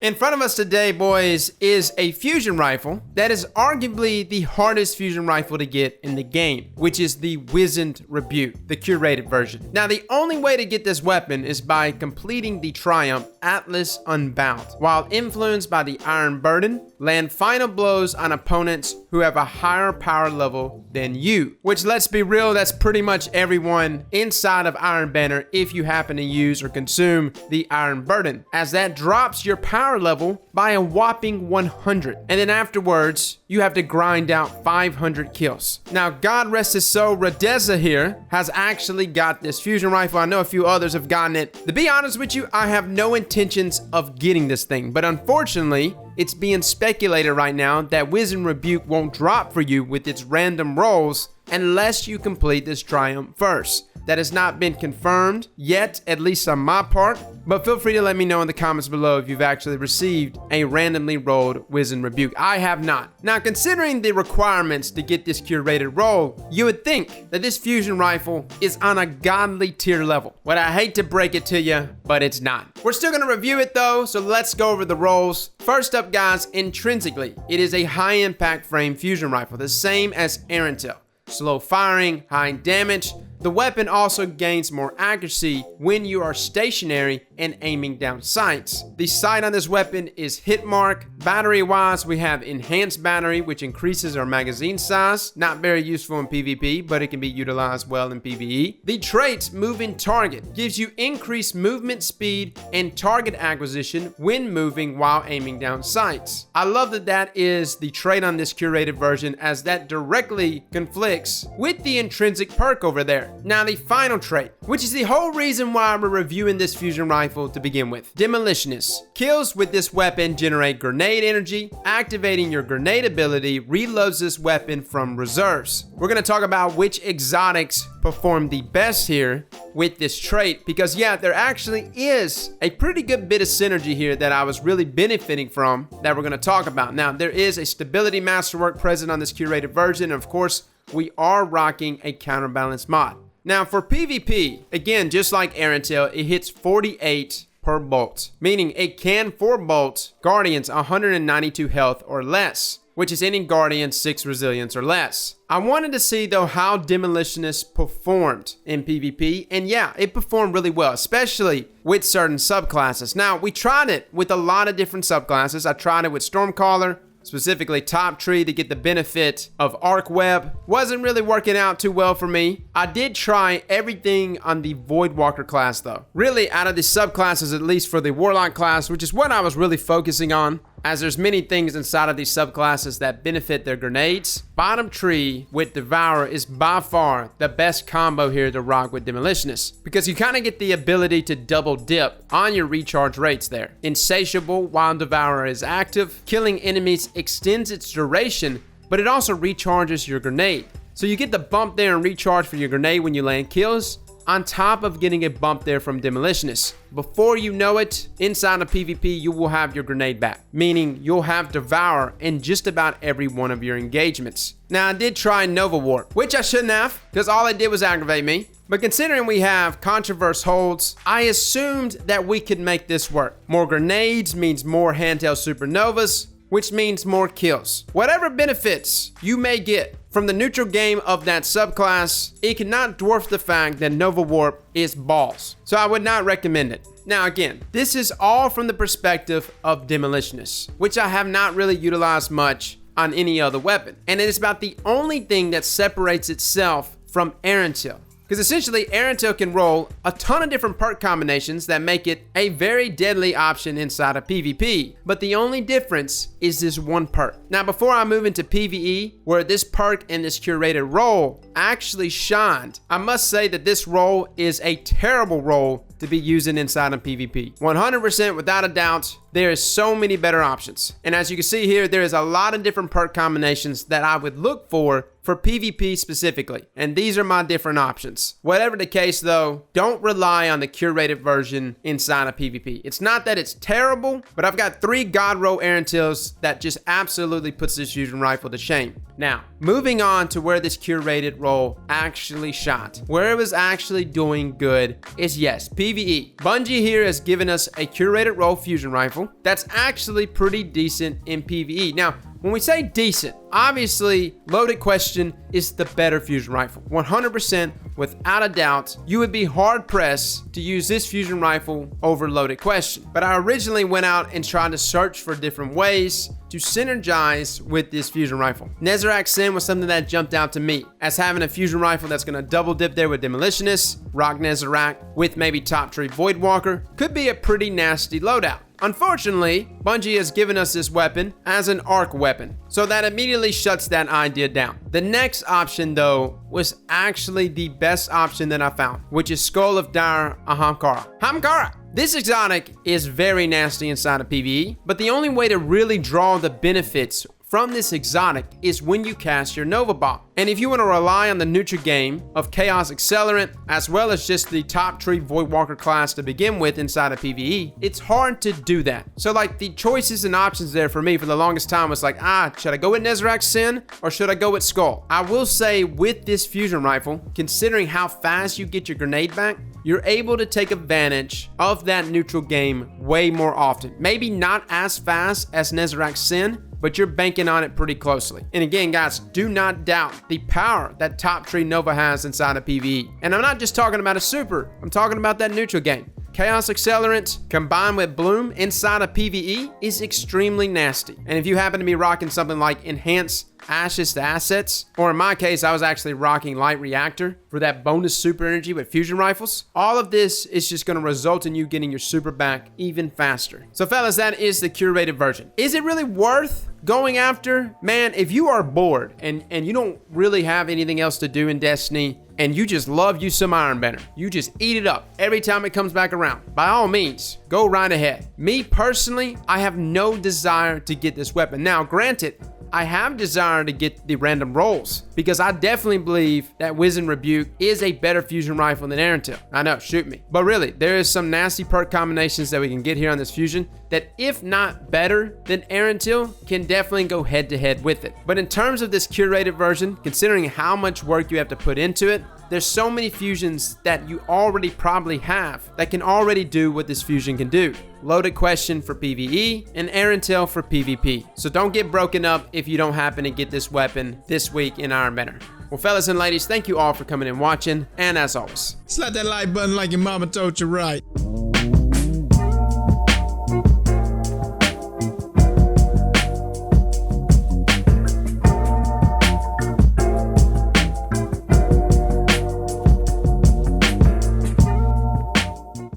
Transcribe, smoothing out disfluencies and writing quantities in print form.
In front of us today, boys, is a fusion rifle that is arguably the hardest fusion rifle to get in the game, which is the Wizened Rebuke, the curated version. Now, the only way to get this weapon is by completing the triumph Atlas Unbound. While influenced by the Iron Burden, land final blows on opponents who have a higher power level than you. Which, let's be real, that's pretty much everyone inside of Iron Banner if you happen to use or consume the Iron Burden, as that drops your power level by a whopping 100. And then afterwards, you have to grind out 500 kills. Now, God rest his soul, Radeza here has actually got this fusion rifle. I know a few others have gotten it. To be honest with you, I have no intentions of getting this thing, but unfortunately, it's being speculated right now that Wizened Rebuke won't drop for you with its random rolls unless you complete this triumph first. That has not been confirmed yet, at least on my part, but feel free to let me know in the comments below if you've actually received a randomly rolled Wizened Rebuke. I have not. Now, considering the requirements to get this curated roll, you would think that this fusion rifle is on a godly tier level. But I hate to break it to you, but it's not. We're still gonna review it though, so let's go over the rolls. First up, guys, intrinsically, it is a high impact frame fusion rifle, the same as Arantel. Slow firing, high damage. The weapon also gains more accuracy when you are stationary and aiming down sights. The sight on this weapon is hit mark. Battery wise, we have enhanced battery, which increases our magazine size. Not very useful in PvP, but it can be utilized well in PvE. The traits moving target gives you increased movement speed and target acquisition when moving while aiming down sights. I love that that is the trait on this curated version, as that directly conflicts with the intrinsic perk over there. Now, the final trait, which is the whole reason why we're reviewing this fusion rifle to begin with. Demolitionist. Kills with this weapon generate grenade energy. Activating your grenade ability reloads this weapon from reserves. We're going to talk about which exotics perform the best here with this trait, because yeah, there actually is a pretty good bit of synergy here that I was really benefiting from that we're going to talk about. Now, there is a stability masterwork present on this curated version, and of course, we are rocking a counterbalance mod. Now for PvP, again, just like Arantel, it hits 48 per bolt, meaning it can 4 bolts Guardians 192 health or less, which is any Guardian 6 resilience or less. I wanted to see though how Demolitionist performed in PvP, and yeah, it performed really well, especially with certain subclasses. Now, we tried it with a lot of different subclasses. I tried it with Stormcaller, specifically Top Tree, to get the benefit of Arc Web. Wasn't really working out too well for me. I did try everything on the Voidwalker class though. Really, out of the subclasses, at least for the Warlock class, which is what I was really focusing on, as there's many things inside of these subclasses that benefit their grenades. Bottom Tree with Devourer is by far the best combo here to rock with Demolitionist, because you kind of get the ability to double dip on your recharge rates there. Insatiable while Devourer is active. Killing enemies extends its duration, but it also recharges your grenade. So you get the bump there and recharge for your grenade when you land kills, on top of getting a bump there from Demolitionist. Before you know it, inside of PvP, you will have your grenade back, meaning you'll have Devour in just about every one of your engagements. Now, I did try Nova Warp, which I shouldn't have, because all it did was aggravate me. But considering we have Controverse holds, I assumed that we could make this work. More grenades means more handheld supernovas, which means more kills. Whatever benefits you may get from the neutral game of that subclass, it cannot dwarf the fact that Nova Warp is balls. So I would not recommend it. Now again, this is all from the perspective of Demolitionists, which I have not really utilized much on any other weapon. And it is about the only thing that separates itself from Arantel. Because essentially, Arantel can roll a ton of different perk combinations that make it a very deadly option inside of PvP. But the only difference is this one perk. Now, before I move into PvE, where this perk and this curated roll actually shined, I must say that this roll is a terrible roll to be using inside of PvP. 100% without a doubt, there is so many better options. And as you can see here, there is a lot of different perk combinations that I would look for PvP specifically. And these are my different options. Whatever the case though, don't rely on the curated version inside of PvP. It's not that it's terrible, but I've got 3 God Roll Arantils that just absolutely puts this fusion rifle to shame. Now, moving on to where this curated roll actually shot. Where it was actually doing good is, yes, PvE. Bungie here has given us a curated roll fusion rifle rifle that's actually pretty decent in PvE. Now, when we say decent, obviously Loaded Question is the better fusion rifle. 100% without a doubt, you would be hard pressed to use this fusion rifle over Loaded Question. But I originally went out and tried to search for different ways to synergize with this fusion rifle. Nezarec Sin was something that jumped out to me as having a fusion rifle that's gonna double dip there with Demolitionist, Rock Nezarec with maybe Top Tree Voidwalker could be a pretty nasty loadout. Unfortunately, Bungie has given us this weapon as an arc weapon, so that immediately shuts that idea down. The next option though was actually the best option that I found, which is Skull of Dire Ahamkara. Hamkara! This exotic is very nasty inside of PvE, but the only way to really draw the benefits from this exotic is when you cast your Nova Bomb. And if you want to rely on the neutral game of Chaos Accelerant, as well as just the Top Tree Voidwalker class to begin with inside of PvE, it's hard to do that. So like the choices and options there for me for the longest time was like, should I go with Nezarec Sin or should I go with Skull? I will say with this fusion rifle, considering how fast you get your grenade back, you're able to take advantage of that neutral game way more often. Maybe not as fast as Nezarec Sin, but you're banking on it pretty closely. And again, guys, do not doubt the power that Top Tree Nova has inside of PvE. And I'm not just talking about a super, I'm talking about that neutral game. Chaos Accelerant combined with Bloom inside of PvE is extremely nasty. And if you happen to be rocking something like Enhance Ashes to Assets, or in my case, I was actually rocking Light Reactor for that bonus super energy with fusion rifles, all of this is just going to result in you getting your super back even faster. So fellas, that is the curated version. Is it really worth going after? Man, if you are bored and you don't really have anything else to do in Destiny, and you just love you some Iron Banner, you just eat it up every time it comes back around, by all means, go right ahead. Me personally, I have no desire to get this weapon. Now, granted, I have desire to get the random rolls because I definitely believe that Wizened Rebuke is a better fusion rifle than Erentil. I know, shoot me. But really, there is some nasty perk combinations that we can get here on this fusion that, if not better than Erentil, can definitely go head to head with it. But in terms of this curated version, considering how much work you have to put into it, there's so many fusions that you already probably have that can already do what this fusion can do. Loaded Question for PvE and Erentil for PvP. So don't get broken up if you don't happen to get this weapon this week in Iron Banner. Well, fellas and ladies, thank you all for coming and watching, and as always, slap that like button like your mama told you right.